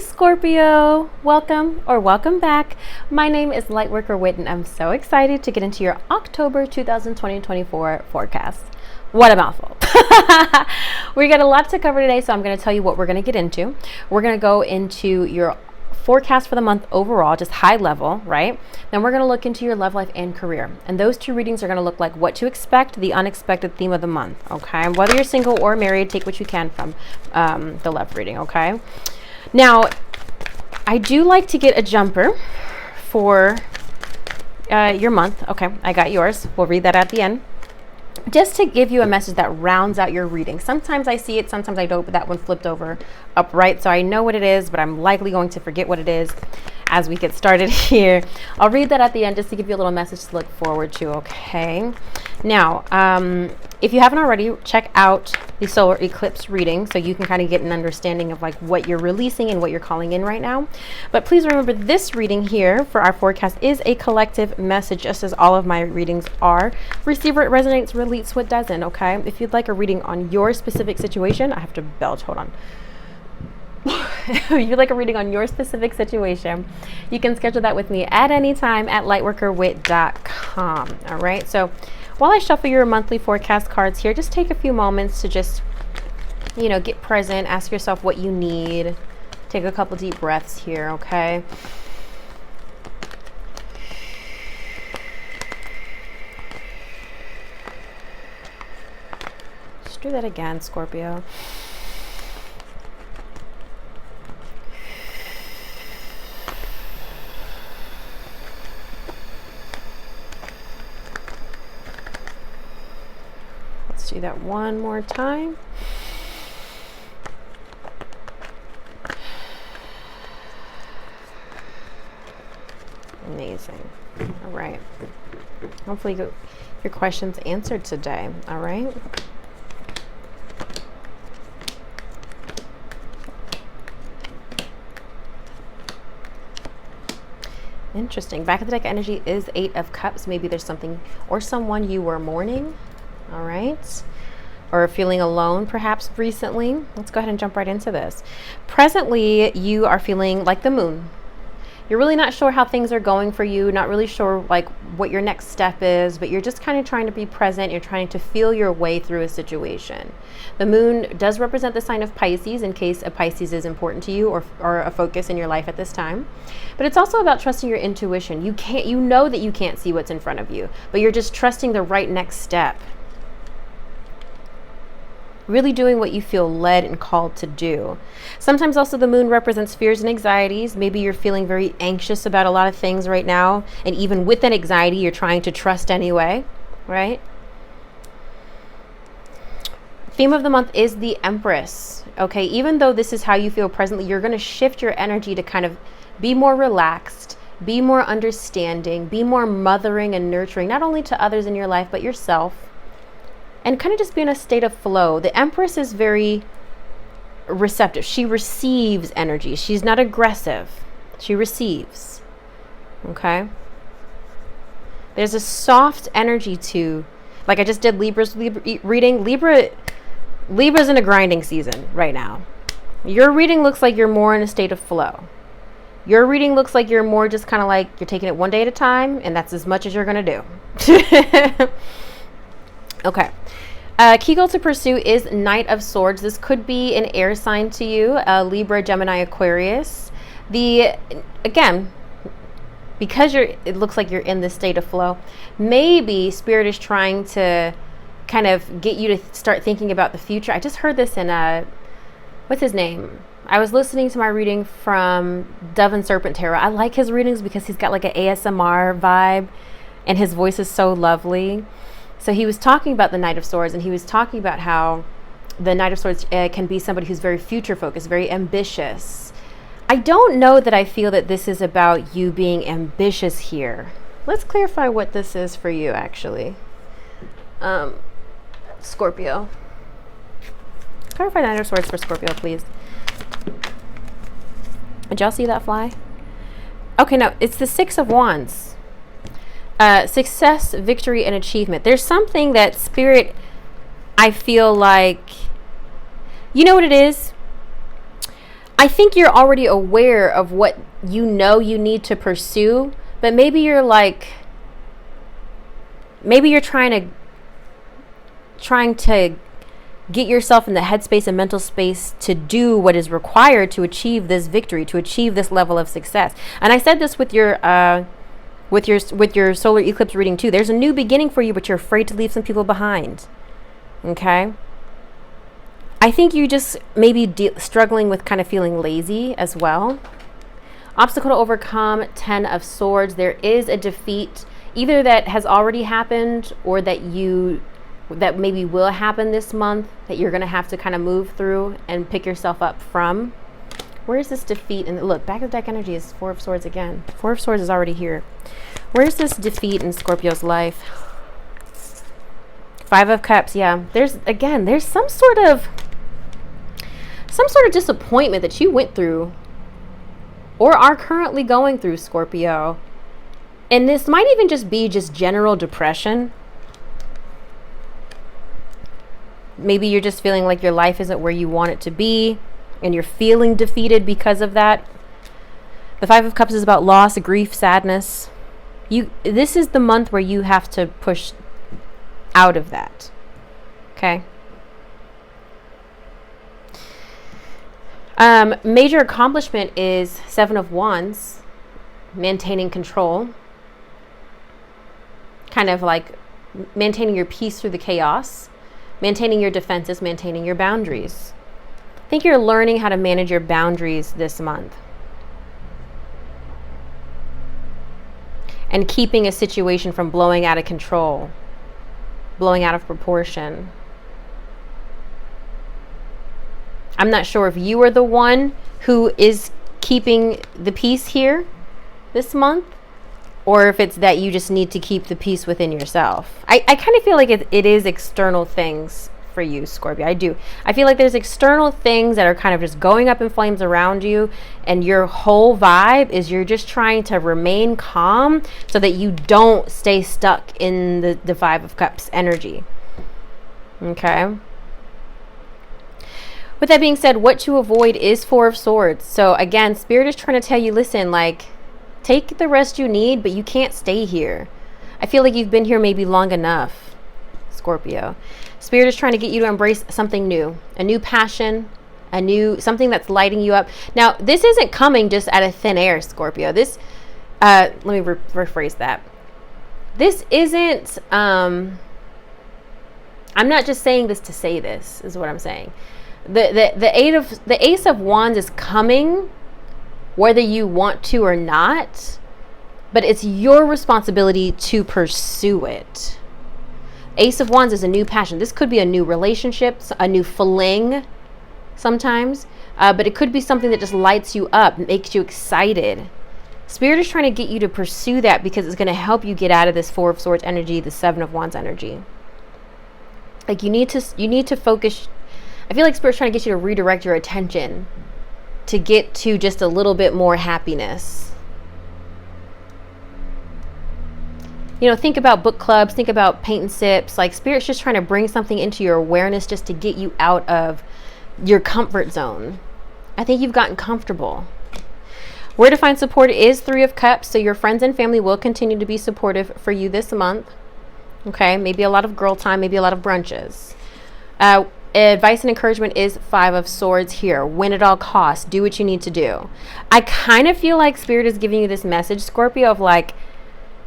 Scorpio, welcome back. My name is Lightworker Whit and I'm so excited to get into your October 2024 forecast. What a mouthful. We got a lot to cover today, so I'm going to tell you what we're going to get into. We're going to go into your forecast for the month overall, just high level, right? Then we're going to look into your love life and career. And those two readings are going to look like what to expect, the unexpected theme of the month, okay? Whether you're single or married, take what you can from the love reading, okay? Now, I do like to get a jumper for your month. Okay, I got yours. We'll read that at the end. Just to give you a message that rounds out your reading. Sometimes I see it, sometimes I don't, but that one flipped over upright. So I know what it is, but I'm likely going to forget what it is as we get started here. I'll read that at the end just to give you a little message to look forward to, okay? Now, if you haven't already, check out the solar eclipse reading so you can kind of get an understanding of like what you're releasing and what you're calling in right now. But please remember, this reading here for our forecast is a collective message, just as all of my readings are. Receive what resonates, release what doesn't, okay? If you'd like a reading on your specific situation, I have to belch, hold on. If you'd like a reading on your specific situation, you can schedule that with me at any time at lightworkerwhit.com. All right, so while I shuffle your monthly forecast cards here, just take a few moments to just, you know, get present, ask yourself what you need. Take a couple deep breaths here, okay? Just do that again, Scorpio. Do that one more time. Amazing. All right. Hopefully your questions answered today. All right. Interesting. Back of the deck energy is 8 of Cups. Maybe there's something or someone you were mourning. All right, or feeling alone perhaps recently. Let's go ahead and jump right into this. Presently, you are feeling like the moon. You're really not sure how things are going for you, not really sure like what your next step is, but you're just kind of trying to be present. You're trying to feel your way through a situation. The moon does represent the sign of Pisces, in case a Pisces is important to you or a focus in your life at this time. But it's also about trusting your intuition. You know that you can't see what's in front of you, but you're just trusting the right next step. Really doing what you feel led and called to do. Sometimes also the moon represents fears and anxieties. Maybe you're feeling very anxious about a lot of things right now, and even with that anxiety, you're trying to trust anyway, right? Theme of the month is the Empress. Okay, even though this is how you feel presently, you're going to shift your energy to kind of be more relaxed, be more understanding, be more mothering and nurturing, not only to others in your life, but yourself. And kind of just be in a state of flow. The Empress is very receptive. She receives energy. She's not aggressive. She receives. Okay? There's a soft energy to, like I just did Libra's reading. Libra's in a grinding season right now. Your reading looks like you're more in a state of flow. Your reading looks like you're more just kind of like you're taking it one day at a time, and that's as much as you're going to do. Okay. Key goal to pursue is Knight of Swords. This could be an air sign to you, Libra, Gemini, Aquarius. Again, because it looks like you're in this state of flow, maybe Spirit is trying to kind of get you to start thinking about the future. I just heard this in what's his name? I was listening to my reading from Dove and Serpent Tarot. I like his readings because he's got like an ASMR vibe and his voice is so lovely. So he was talking about the Knight of Swords, and he was talking about how the Knight of Swords can be somebody who's very future focused, very ambitious. I don't know that I feel that this is about you being ambitious here. Let's clarify what this is for you, actually. Scorpio. Clarify the Knight of Swords for Scorpio, please. Did y'all see that fly? Okay, no, it's the Six of Wands. Success, victory, and achievement. There's something that Spirit, I feel like, you know what it is? I think you're already aware of what you know you need to pursue, but maybe you're trying to get yourself in the headspace and mental space to do what is required to achieve this victory, to achieve this level of success. And I said this with your solar eclipse reading too. There's a new beginning for you, but you're afraid to leave some people behind. Okay? I think you just maybe struggling with kind of feeling lazy as well. Obstacle to overcome, 10 of Swords. There is a defeat, either that has already happened or that maybe will happen this month, that you're going to have to kind of move through and pick yourself up from. Where is this defeat? And look, back of the deck energy is 4 of Swords again. 4 of Swords is already here. Where's this defeat in Scorpio's life? 5 of Cups, yeah. There's some sort of disappointment that you went through or are currently going through, Scorpio. And this might even just be general depression. Maybe you're just feeling like your life isn't where you want it to be and you're feeling defeated because of that. The 5 of Cups is about loss, grief, sadness. This is the month where you have to push out of that. Okay? Major accomplishment is 7 of Wands, maintaining control. Kind of like maintaining your peace through the chaos, maintaining your defenses, maintaining your boundaries. I think you're learning how to manage your boundaries this month. And keeping a situation from blowing out of control, blowing out of proportion. I'm not sure if you are the one who is keeping the peace here this month, or if it's that you just need to keep the peace within yourself. I kind of feel like it is external things for you, Scorpio. I do. I feel like there's external things that are kind of just going up in flames around you, and your whole vibe is you're just trying to remain calm so that you don't stay stuck in the 5 of Cups energy. Okay? With that being said, what to avoid is 4 of Swords. So again, Spirit is trying to tell you, listen, like, take the rest you need, but you can't stay here. I feel like you've been here maybe long enough, Scorpio. Spirit is trying to get you to embrace something new, a new passion, something that's lighting you up. Now, this isn't coming just out of thin air, Scorpio. This, let me rephrase that. This isn't, I'm not just saying this to say this, is what I'm saying. The Ace of Wands is coming whether you want to or not, but it's your responsibility to pursue it. Ace of Wands is a new passion. This could be a new relationship, a new fling sometimes, but it could be something that just lights you up, makes you excited. Spirit is trying to get you to pursue that because it's going to help you get out of this 4 of Swords energy, the 7 of Wands energy. Like you need to focus. I feel like Spirit's trying to get you to redirect your attention to get to just a little bit more happiness. You know, think about book clubs, think about paint and sips. Like Spirit's just trying to bring something into your awareness just to get you out of your comfort zone. I think you've gotten comfortable. Where to find support is 3 of Cups. So your friends and family will continue to be supportive for you this month. Okay, maybe a lot of girl time, maybe a lot of brunches. Advice and encouragement is 5 of Swords here. Win at all costs. Do what you need to do. I kind of feel like Spirit is giving you this message, Scorpio, of like,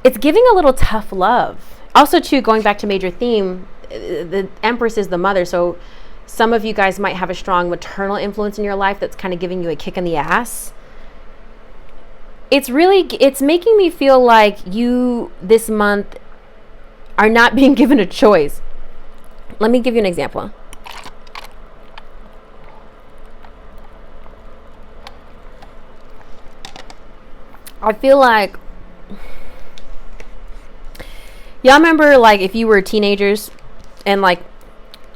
it's giving a little tough love. Also, too, going back to major theme, the Empress is the mother. So some of you guys might have a strong maternal influence in your life that's kind of giving you a kick in the ass. It's making me feel like you this month are not being given a choice. Let me give you an example. I feel like y'all remember, like, if you were teenagers and like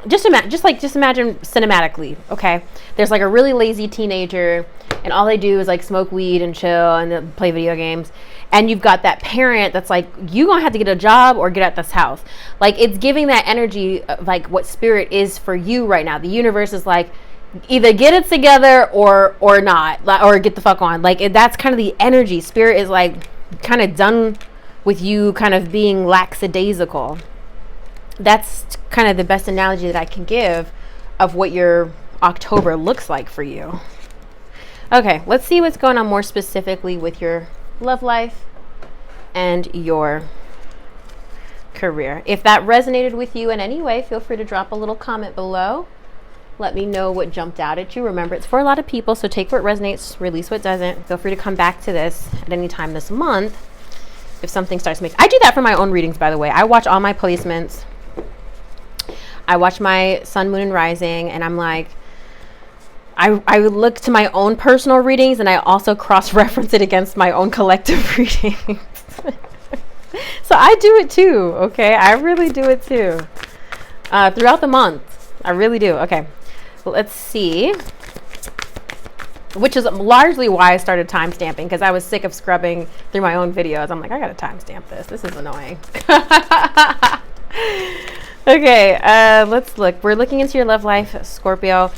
just imagine cinematically, okay? There's like a really lazy teenager and all they do is like smoke weed and chill and play video games. And you've got that parent that's like, you gonna have to get a job or get out this house. Like, it's giving that energy of like what Spirit is for you right now. The universe is like, either get it together or not, or get the fuck on. Like, that's kind of the energy. Spirit is like kind of done with you kind of being lackadaisical. That's kind of the best analogy that I can give of what your October looks like for you. Okay, let's see what's going on more specifically with your love life and your career. If that resonated with you in any way, feel free to drop a little comment below. Let me know what jumped out at you. Remember, it's for a lot of people, so take what resonates, release what doesn't. Feel free to come back to this at any time this month if something starts to make. I do that for my own readings, by the way. I watch all my placements. I watch my sun, moon, and rising, and I'm like, I would look to my own personal readings, and I also cross-reference it against my own collective readings. So I do it too, okay? I really do it too. Throughout the month. I really do. Okay. Let's see, which is largely why I started timestamping, because I was sick of scrubbing through my own videos. I'm like, I gotta timestamp this. This is annoying. Okay, let's look. We're looking into your love life, Scorpio.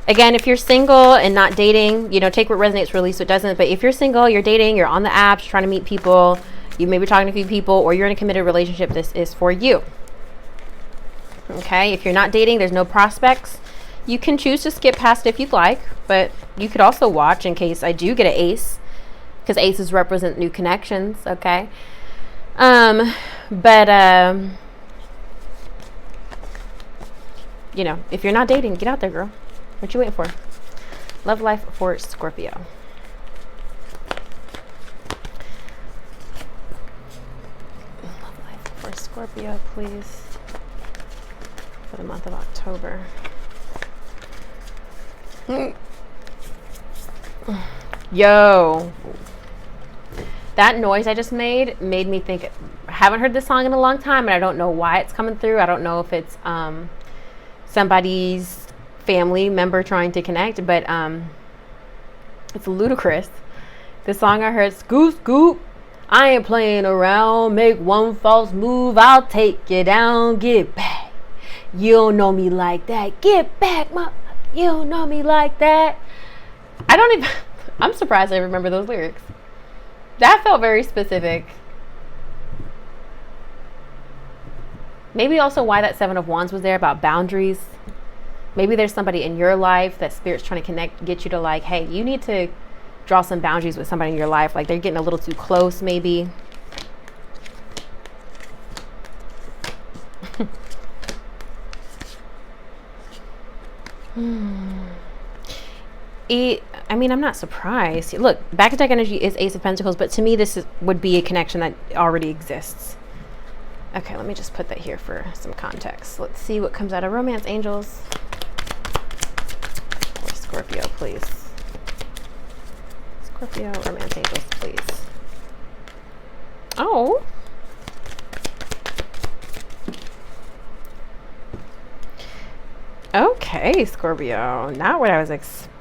Again, if you're single and not dating, you know, take what resonates, release what doesn't. But if you're single, you're dating, you're on the apps, trying to meet people, you may be talking to a few people, or you're in a committed relationship, this is for you. Okay, if you're not dating, there's no prospects. You can choose to skip past it if you'd like, but you could also watch in case I do get an ace, because aces represent new connections, okay? You know, if you're not dating, get out there, girl. What you waiting for? Love life for Scorpio. Love life for Scorpio, please, for the month of October. Yo, that noise I just made me think. I haven't heard this song in a long time, and I don't know why it's coming through. I don't know if it's somebody's family member trying to connect, but it's ludicrous. This song I heard, scoop scoop, I ain't playing around, make one false move, I'll take you down, get back, you don't know me like that, get back, you don't know me like that. I'm surprised I remember those lyrics. That felt very specific. Maybe also why that Seven of Wands was there, about boundaries. Maybe there's somebody in your life that Spirit's trying to connect, get you to like, hey, you need to draw some boundaries with somebody in your life. Like they're getting a little too close, maybe. I mean, I'm not surprised. Look, back-to-back energy is Ace of Pentacles, but to me, would be a connection that already exists. Okay, let me just put that here for some context. Let's see what comes out of Romance Angels. Or Scorpio, please. Scorpio, Romance Angels, please. Oh. Okay, Scorpio. Not what I was expecting.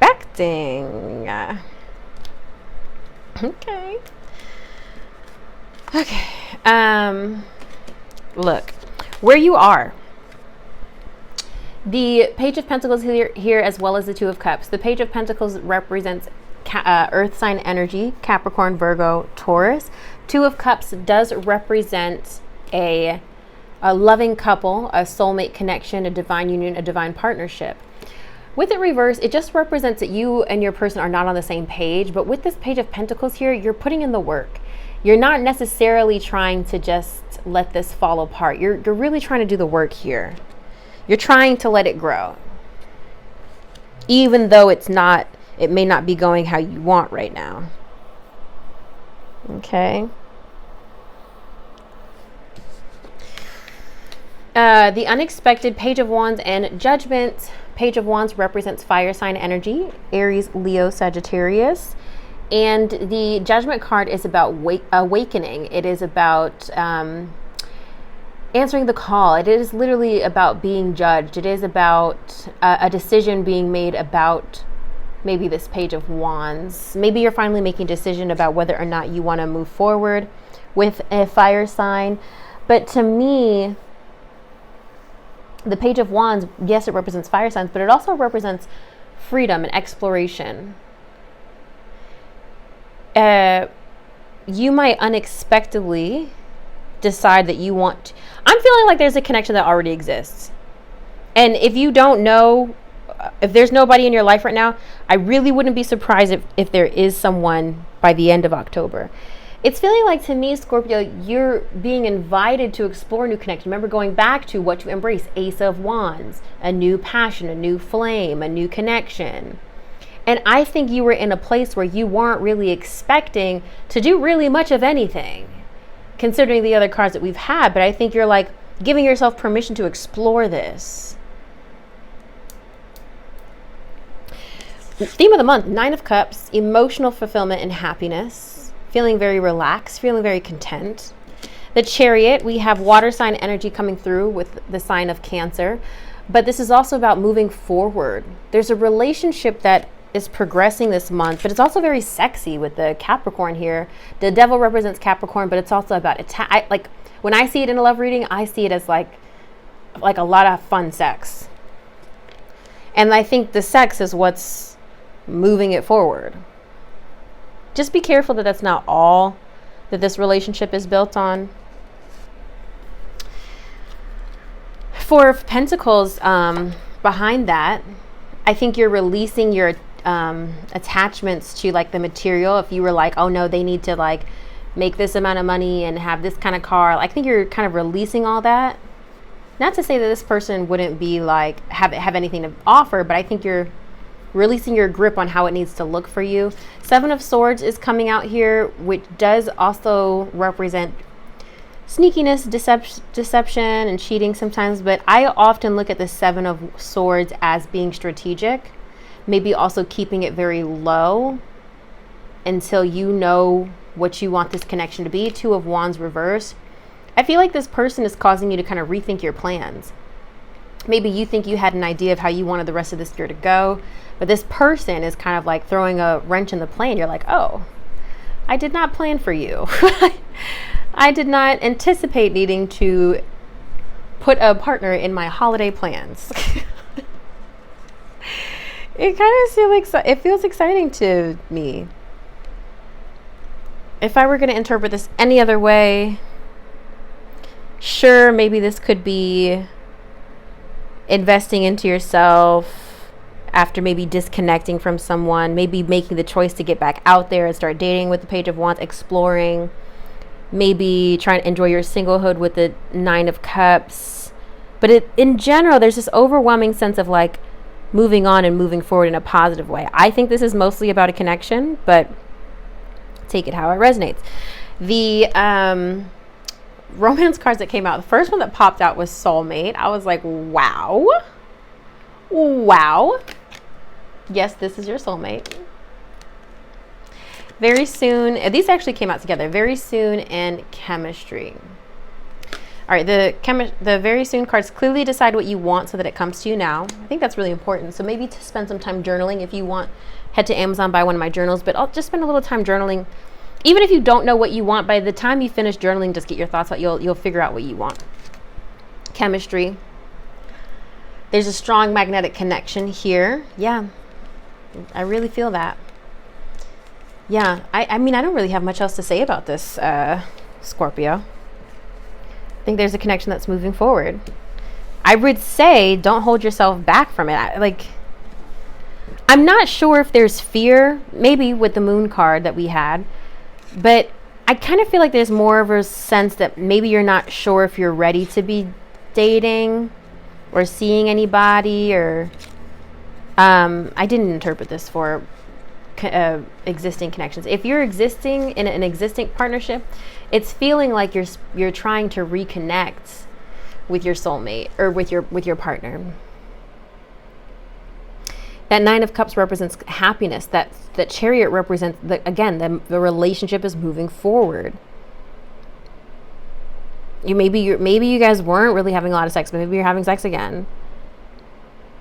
Okay. Okay. Look, where you are. The Page of Pentacles here as well as the Two of Cups. The Page of Pentacles represents earth sign energy, Capricorn, Virgo, Taurus. Two of Cups does represent a loving couple, a soulmate connection, a divine union, a divine partnership. With it reversed, it just represents that you and your person are not on the same page. But with this Page of Pentacles here, you're putting in the work. You're not necessarily trying to just let this fall apart. You're really trying to do the work here. You're trying to let it grow. Even though it may not be going how you want right now. Okay. The unexpected, Page of Wands and Judgment. Page of Wands represents fire sign energy, Aries, Leo, Sagittarius. And the Judgment card is about awakening. It is about answering the call. It is literally about being judged. It is about a decision being made about maybe this Page of Wands. Maybe you're finally making a decision about whether or not you want to move forward with a fire sign. But to me, the Page of Wands, yes, it represents fire signs, but it also represents freedom and exploration. You might unexpectedly decide that you want I'm feeling like there's a connection that already exists. And if you don't know, if there's nobody in your life right now, I really wouldn't be surprised if there is someone by the end of October. It's feeling like, to me, Scorpio, you're being invited to explore new connection. Remember, going back to what to embrace, Ace of Wands, a new passion, a new flame, a new connection. And I think you were in a place where you weren't really expecting to do really much of anything, considering the other cards that we've had. But I think you're like giving yourself permission to explore this. Theme of the month, 9 of Cups, emotional fulfillment and happiness. Feeling very relaxed, feeling very content. The Chariot, we have water sign energy coming through with the sign of Cancer. But this is also about moving forward. There's a relationship that is progressing this month, but it's also very sexy with the Capricorn here. The Devil represents Capricorn, but it's also about like when I see it in a love reading, I see it as like a lot of fun sex. And I think the sex is what's moving it forward. Just be careful that that's not all that this relationship is built on. Four of Pentacles, behind that, I think you're releasing your attachments to like the material. If you were like, oh no, they need to like make this amount of money and have this kind of car, I think you're kind of releasing all that. Not to say that this person wouldn't be like have anything to offer, but I think you're releasing your grip on how it needs to look for you. 7 of Swords is coming out here, which does also represent sneakiness, deception, and cheating sometimes. But I often look at the 7 of Swords as being strategic, maybe also keeping it very low until you know what you want this connection to be. 2 of Wands reverse. I feel like this person is causing you to kind of rethink your plans. Maybe you think you had an idea of how you wanted the rest of this year to go, but this person is kind of like throwing a wrench in the plan. You're like, oh, I did not plan for you. I did not anticipate needing to put a partner in my holiday plans. It kind of feels exciting to me. If I were going to interpret this any other way, sure, maybe this could be investing into yourself after maybe disconnecting from someone, maybe making the choice to get back out there and start dating with the Page of Wands, exploring, maybe trying to enjoy your singlehood with the 9 of Cups. But in general, there's this overwhelming sense of like moving on and moving forward in a positive way. I think this is mostly about a connection, but take it how it resonates. The romance cards that came out, the first one that popped out was Soulmate. I was like, wow. Yes, this is your soulmate. Very soon, these actually came out together. Very soon and Chemistry. All right, the very soon cards clearly decide what you want so that it comes to you now. I think that's really important. So maybe to spend some time journaling. If you want, head to Amazon, buy one of my journals, but I'll just spend a little time journaling. Even if you don't know what you want, by the time you finish journaling, just get your thoughts out. You'll figure out what you want. Chemistry. There's a strong magnetic connection here. Yeah, I really feel that. Yeah, I mean, I don't really have much else to say about this, Scorpio. I think there's a connection that's moving forward. I would say don't hold yourself back from it. I'm not sure if there's fear, maybe with the Moon card that we had, but I kind of feel like there's more of a sense that maybe you're not sure if you're ready to be dating or seeing anybody, or I didn't interpret this for existing connections. If you're existing in an existing partnership, it's feeling like you're trying to reconnect with your soulmate or with your partner. That 9 of Cups represents happiness. That Chariot represents the relationship is moving forward. Maybe you guys weren't really having a lot of sex, but maybe you're having sex again.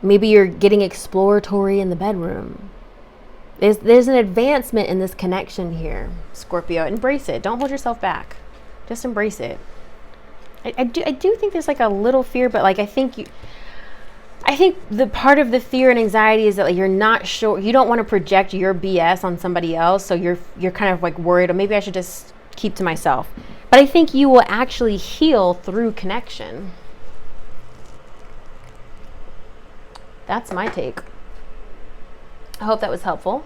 Maybe you're getting exploratory in the bedroom. There's an advancement in this connection here, Scorpio. Embrace it. Don't hold yourself back. Just embrace it. I do think there's like a little fear, but like I think I think the part of the fear and anxiety is that like, you're not sure, you don't want to project your BS on somebody else. So you're kind of like worried, or maybe I should just keep to myself. But I think you will actually heal through connection. That's my take. I hope that was helpful.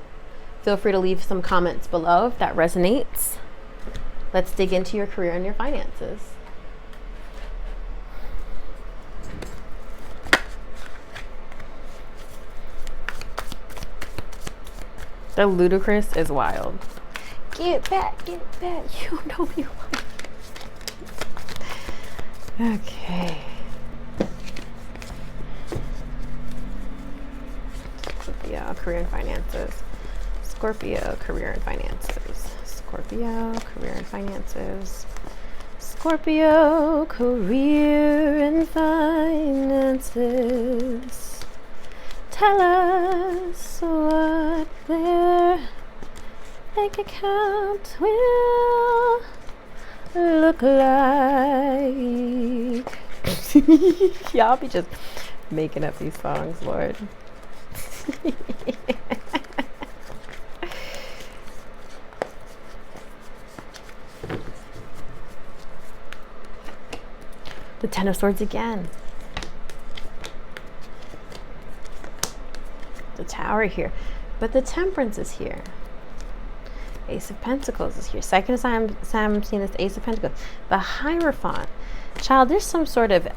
Feel free to leave some comments below if that resonates. Let's dig into your career and your finances. The ludicrous is wild. Get back, you know me well. Okay. Scorpio, career and finances. Scorpio, career and finances. Scorpio, career and finances. Scorpio, career and finances. Tell us what their bank account will look like. Y'all be just making up these songs, Lord. The Ten of Swords again. The Tower here. But the Temperance is here. Ace of Pentacles is here. Second time I'm seeing this Ace of Pentacles. The Hierophant. Child, there's some sort of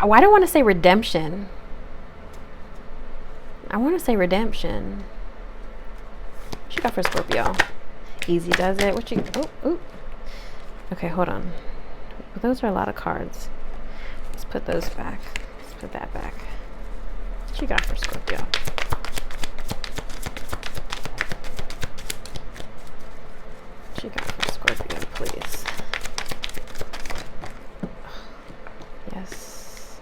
why do I want to say redemption? I want to say redemption. What you got for Scorpio? Easy does it. What you oh. Okay, hold on. Those are a lot of cards. Let's put those back. Let's put that back. What you got for Scorpio? What you got for Scorpio, please? Yes.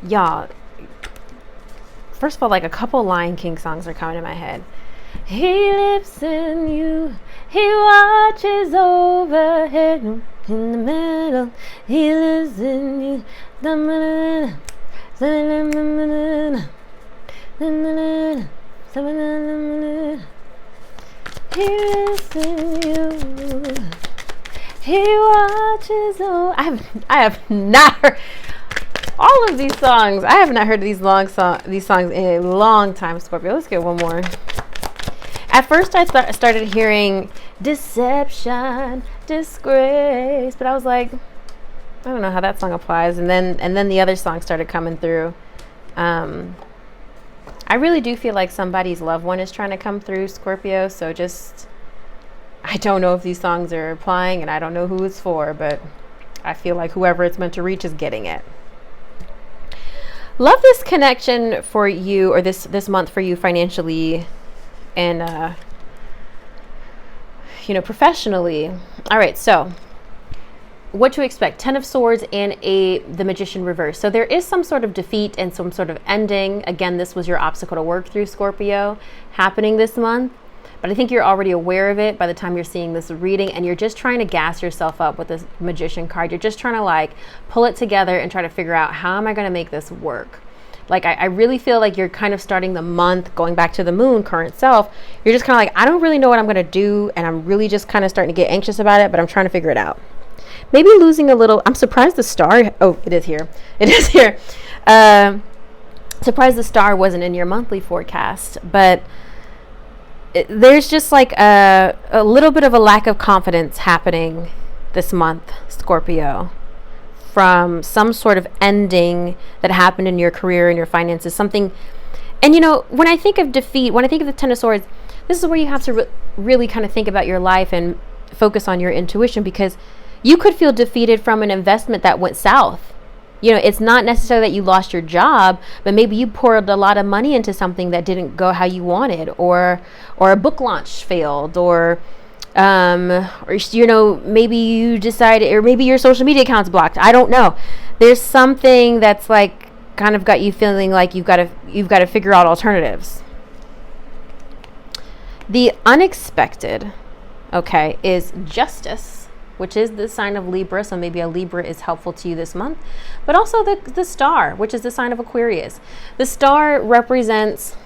Y'all, first of all, like a couple Lion King songs are coming to my head. He lives in you. He watches overhead in the middle. He lives in you. He lives in you. He watches over. I have not heard all of these songs. I have not heard these songs in a long time, Scorpio. Let's get one more. At first, I started hearing deception, disgrace, but I was like, I don't know how that song applies. And then the other songs started coming through. I really do feel like somebody's loved one is trying to come through, Scorpio. So I don't know if these songs are applying, and I don't know who it's for, but I feel like whoever it's meant to reach is getting it. Love this connection for you, or this month for you financially. And, professionally. All right, so what to expect? 10 of Swords and the Magician reverse. So there is some sort of defeat and some sort of ending. Again, this was your obstacle to work through, Scorpio, happening this month. But I think you're already aware of it by the time you're seeing this reading, and you're just trying to gas yourself up with this Magician card. You're just trying to like pull it together and try to figure out, how am I going to make this work? Like, I really feel like you're kind of starting the month, going back to the moon, current self. You're just kind of like, I don't really know what I'm going to do. And I'm really just kind of starting to get anxious about it, but I'm trying to figure it out. Maybe losing a little. I'm surprised the star. Oh, it is here. It is here. Surprised the star wasn't in your monthly forecast. But there's just like a little bit of a lack of confidence happening this month, Scorpio. From some sort of ending that happened in your career and your finances, something. And when I think of defeat, when I think of the Ten of Swords, this is where you have to really kind of think about your life and focus on your intuition, because you could feel defeated from an investment that went south. It's not necessarily that you lost your job, but maybe you poured a lot of money into something that didn't go how you wanted, or a book launch failed, or maybe you decided, or maybe your social media account's blocked. I don't know. There's something that's like kind of got you feeling like you've got to figure out alternatives. The unexpected, okay, is justice. which is the sign of Libra. So maybe a Libra is helpful to you this month, but also the star, which is the sign of Aquarius. The star represents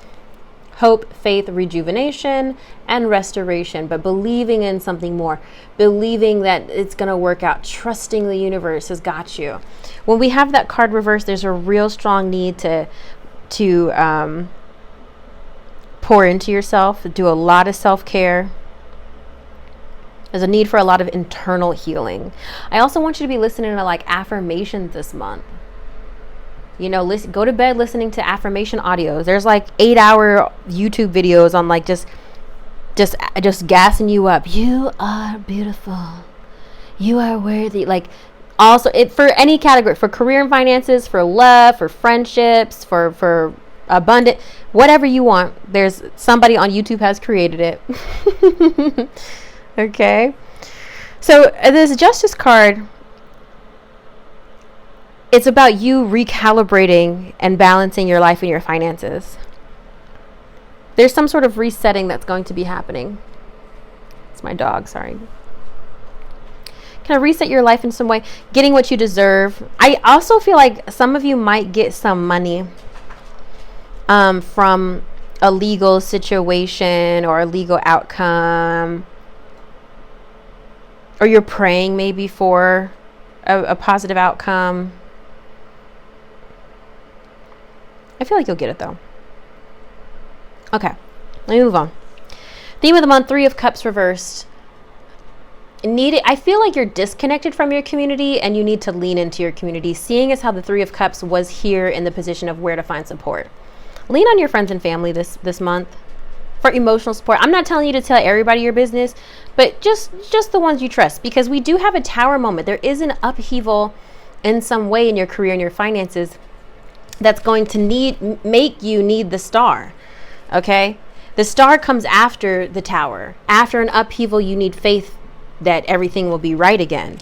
hope, faith, rejuvenation, and restoration, but believing in something more, believing that it's going to work out, trusting the universe has got you. When we have that card reversed, there's a real strong need to pour into yourself, do a lot of self-care. There's a need for a lot of internal healing. I also want you to be listening to like affirmations this month. You know, go to bed listening to affirmation audios. There's like 8-hour YouTube videos on like just gassing you up. You are beautiful. You are worthy. Like, also it for any category, for career and finances, for love, for friendships, for abundant, whatever you want. There's somebody on YouTube has created it. Okay. So this Justice card, it's about you recalibrating and balancing your life and your finances. There's some sort of resetting that's going to be happening. It's my dog, sorry. Kind of reset your life in some way, getting what you deserve. I also feel like some of you might get some money from a legal situation or a legal outcome, or you're praying maybe for a positive outcome. I feel like you'll get it though. Okay, let me move on. Theme of the month, 3 of Cups reversed. I feel like you're disconnected from your community and you need to lean into your community, seeing as how the 3 of Cups was here in the position of where to find support. Lean on your friends and family this month for emotional support. I'm not telling you to tell everybody your business, but just the ones you trust, because we do have a tower moment. There is an upheaval in some way in your career and your finances that's going to make you need the star. Okay? The star comes after the tower. After an upheaval, you need faith that everything will be right again.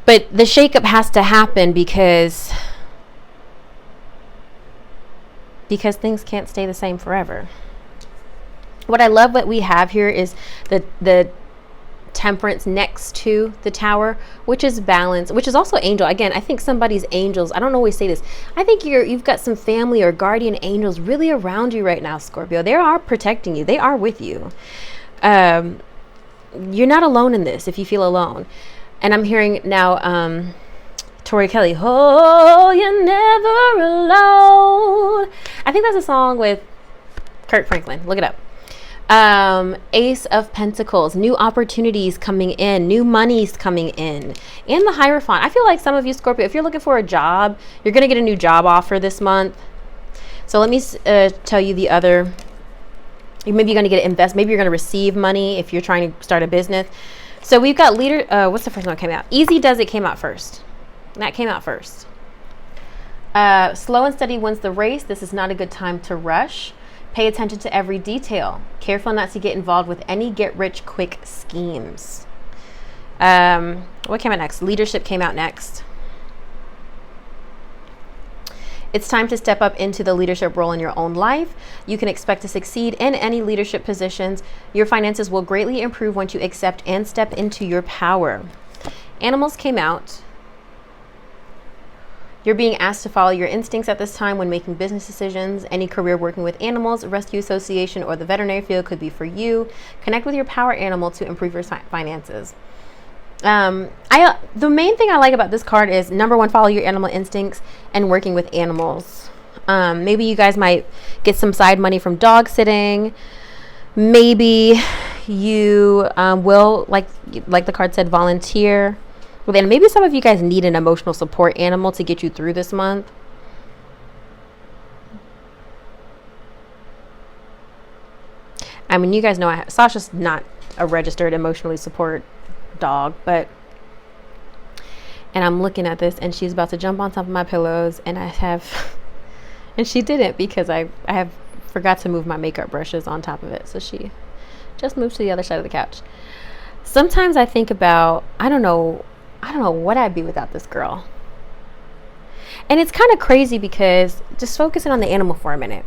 But the shakeup has to happen because things can't stay the same forever. What I love what we have here is the Temperance next to the tower, which is balance, which is also angel. Again, I think somebody's angels, I don't always say this, I think you've got some family or guardian angels really around you right now, Scorpio. They are protecting you. They are with you. You're not alone in this if you feel alone. And I'm hearing now Tori Kelly, oh, you're never alone. I think that's a song with Kirk Franklin. Look it up. Ace of Pentacles, new opportunities coming in, new monies coming in, and the Hierophant. I feel like some of you, Scorpio, if you're looking for a job, you're going to get a new job offer this month. So let me tell you the other. Maybe you're going to get maybe you're going to receive money if you're trying to start a business. So we've got what's the first one that came out? Easy Does It came out first. That came out first. Slow and steady wins the race. This is not a good time to rush. Pay attention to every detail. Careful not to get involved with any get-rich-quick schemes. What came out next? Leadership came out next. It's time to step up into the leadership role in your own life. You can expect to succeed in any leadership positions. Your finances will greatly improve once you accept and step into your power. Animals came out. You're being asked to follow your instincts at this time when making business decisions. Any career working with animals, rescue association, or the veterinary field could be for you. Connect with your power animal to improve your finances. The main thing I like about this card is, number 1, follow your animal instincts and working with animals. Maybe you guys might get some side money from dog sitting. Maybe you will, like the card said, volunteer. Well, then maybe some of you guys need an emotional support animal to get you through this month. I mean, you guys know Sasha's not a registered emotionally support dog, and I'm looking at this and she's about to jump on top of my pillows, and and she didn't, because I have forgot to move my makeup brushes on top of it. So she just moved to the other side of the couch. Sometimes I think about, I don't know what I'd be without this girl. And it's kind of crazy because, just focusing on the animal for a minute,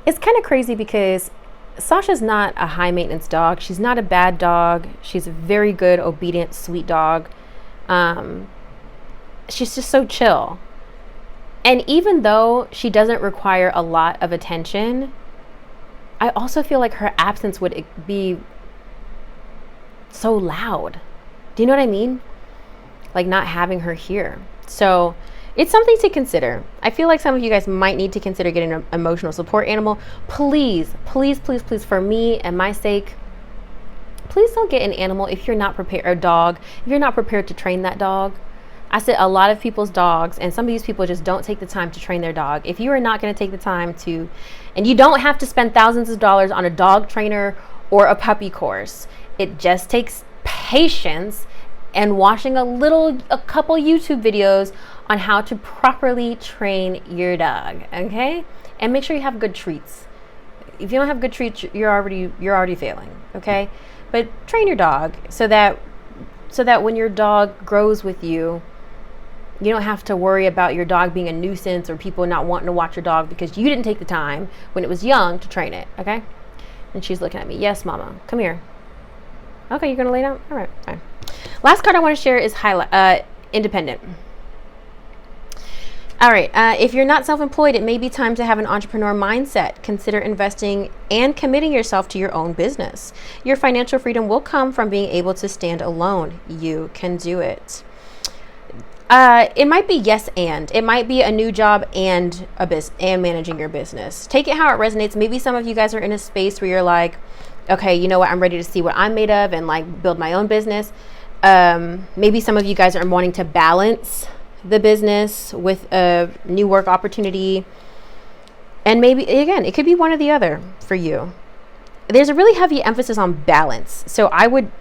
it's kind of crazy because Sasha's not a high maintenance dog. She's not a bad dog. She's a very good, obedient, sweet dog. She's just so chill. And even though she doesn't require a lot of attention, I also feel like her absence would be so loud. Do you know what I mean? Like not having her here. So it's something to consider. I feel like some of you guys might need to consider getting an emotional support animal. Please, please, please, please, for me and my sake, please don't get an animal if you're not prepared, a dog, if you're not prepared to train that dog. I said a lot of people's dogs, and some of these people just don't take the time to train their dog. If you are not going to take the time to, and you don't have to spend thousands of dollars on a dog trainer or a puppy course, it just takes patience and watching a couple YouTube videos on how to properly train your dog, okay? And make sure you have good treats. If you don't have good treats, you're already failing, okay? But train your dog so that when your dog grows with you, you don't have to worry about your dog being a nuisance or people not wanting to watch your dog because you didn't take the time when it was young to train it, okay? And she's looking at me. Yes, mama. Come here. Okay, you're going to lay down? All right, fine. Last card I want to share is independent. All right, if you're not self-employed, it may be time to have an entrepreneur mindset. Consider investing and committing yourself to your own business. Your financial freedom will come from being able to stand alone. You can do it. It might be yes and. It might be a new job and and managing your business. Take it how it resonates. Maybe some of you guys are in a space where you're like, okay, you know what, I'm ready to see what I'm made of and like build my own business. Maybe some of you guys are wanting to balance the business with a new work opportunity. And maybe, again, it could be one or the other for you. There's a really heavy emphasis on balance. So I would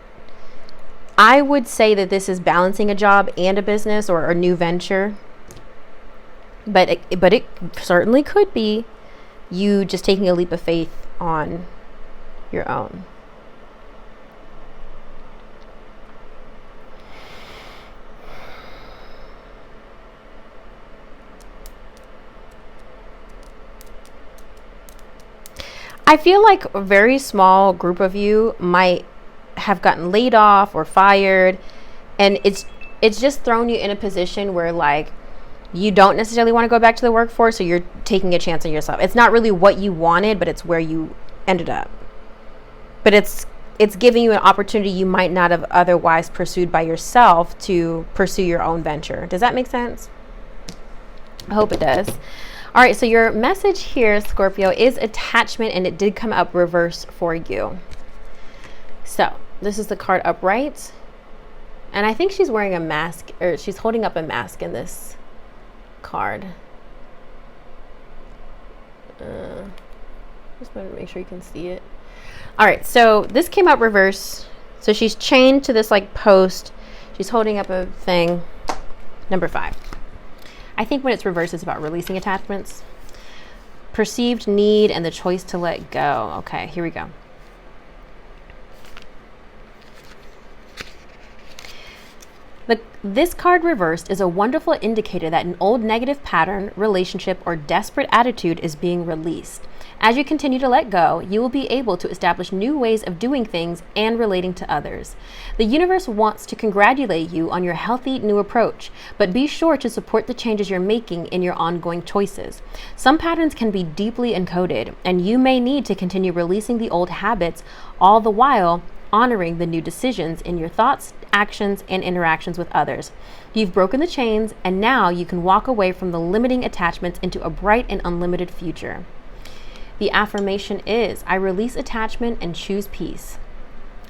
say that this is balancing a job and a business or a new venture. But it certainly could be you just taking a leap of faith on your own. I feel like a very small group of you might have gotten laid off or fired, and it's just thrown you in a position where like you don't necessarily want to go back to the workforce, so you're taking a chance on yourself. It's not really what you wanted, but it's where you ended up. But it's giving you an opportunity you might not have otherwise pursued by yourself to pursue your own venture. Does that make sense? I hope it does. All right, so your message here, Scorpio, is attachment, and it did come up reverse for you. So this is the card upright, and I think she's wearing a mask, or she's holding up a mask in this card. Just want to make sure you can see it. All right, so this came up reverse. So she's chained to this like post. She's holding up a thing. Number 5. I think when it's reversed, it's about releasing attachments. Perceived need and the choice to let go. Okay, here we go. This card reversed is a wonderful indicator that an old negative pattern, relationship, or desperate attitude is being released. As you continue to let go, you will be able to establish new ways of doing things and relating to others. The universe wants to congratulate you on your healthy new approach, but be sure to support the changes you're making in your ongoing choices. Some patterns can be deeply encoded, and you may need to continue releasing the old habits, all the while honoring the new decisions in your thoughts, actions, and interactions with others. You've broken the chains, and now you can walk away from the limiting attachments into a bright and unlimited future. The affirmation is, I release attachment and choose peace.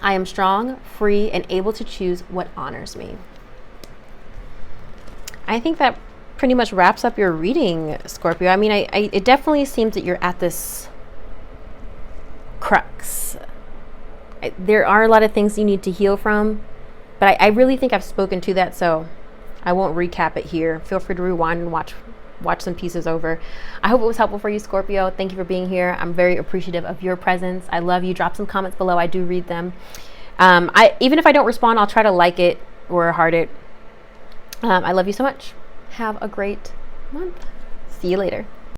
I am strong, free, and able to choose what honors me. I think that pretty much wraps up your reading, Scorpio. I mean, it definitely seems that you're at this crux. There are a lot of things you need to heal from, but I really think I've spoken to that, so I won't recap it here. Feel free to rewind and watch some pieces over. I hope it was helpful for you, Scorpio. Thank you for being here. I'm very appreciative of your presence. I love you. Drop some comments below. I do read them. Even if I don't respond, I'll try to like it or heart it. I love you so much. Have a great month. See you later.